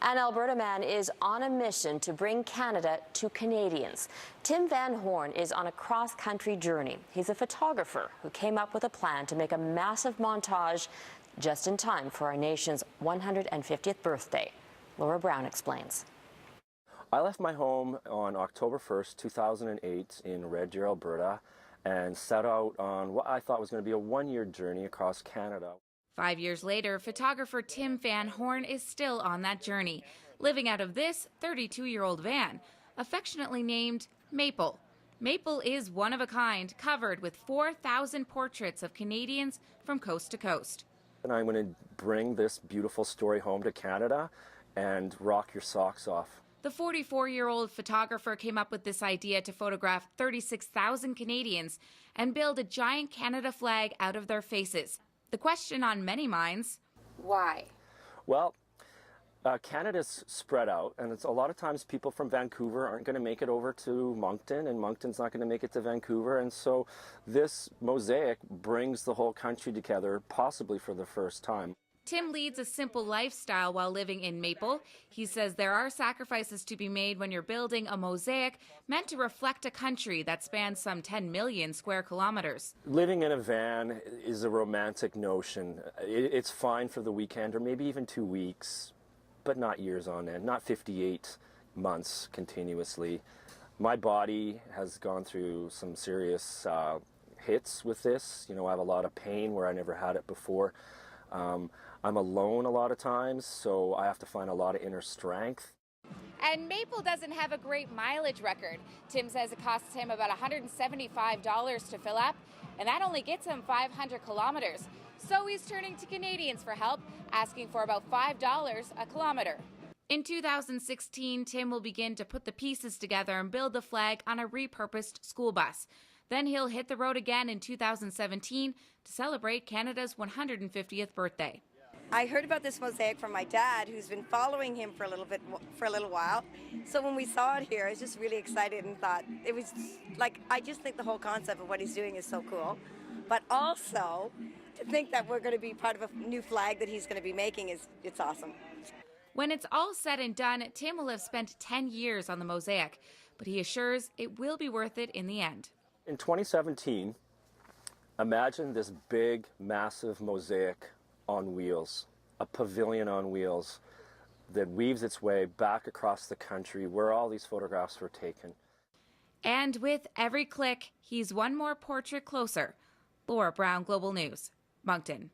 An Alberta man is on a mission to bring Canada to Canadians. Tim Van Horn is on a cross-country journey. He's a photographer who came up with a plan to make a massive montage just in time for our nation's 150th birthday. Laura Brown explains. I left my home on October 1st, 2008 in Red Deer, Alberta, and set out on what I thought was going to be a one-year journey across Canada. 5 years later, photographer Tim Van Horn is still on that journey, living out of this 32-year-old van, affectionately named Maple. Maple is one of a kind, covered with 4,000 portraits of Canadians from coast to coast. And I'm going to bring this beautiful story home to Canada and rock your socks off. The 44-year-old photographer came up with this idea to photograph 36,000 Canadians and build a giant Canada flag out of their faces. The question on many minds, why? Well, Canada's spread out, and it's a lot of times people from Vancouver aren't going to make it over to Moncton, and Moncton's not going to make it to Vancouver, and so this mosaic brings the whole country together, possibly for the first time. Tim leads a simple lifestyle while living in Maple. He says there are sacrifices to be made when you're building a mosaic meant to reflect a country that spans some 10 million square kilometers. Living in a van is a romantic notion. It's fine for the weekend or maybe even 2 weeks, but not years on end, not 58 months continuously. My body has gone through some serious hits with this. You know, I have a lot of pain where I never had it before. I'm alone a lot of times, so I have to find a lot of inner strength. And Maple doesn't have a great mileage record. Tim says it costs him about $175 to fill up, and that only gets him 500 kilometers. So he's turning to Canadians for help, asking for about $5 a kilometer. In 2016, Tim will begin to put the pieces together and build the flag on a repurposed school bus. Then he'll hit the road again in 2017 to celebrate Canada's 150th birthday. I heard about this mosaic from my dad, who's been following him for a little while. So when we saw it here, I was just really excited and thought it was like, I just think the whole concept of what he's doing is so cool. But also to think that we're going to be part of a new flag that he's going to be making it's awesome. When it's all said and done, Tim will have spent 10 years on the mosaic, but he assures it will be worth it in the end. In 2017, imagine this big, massive mosaic on wheels, a pavilion on wheels that weaves its way back across the country where all these photographs were taken. And with every click, he's one more portrait closer. Laura Brown, Global News, Moncton.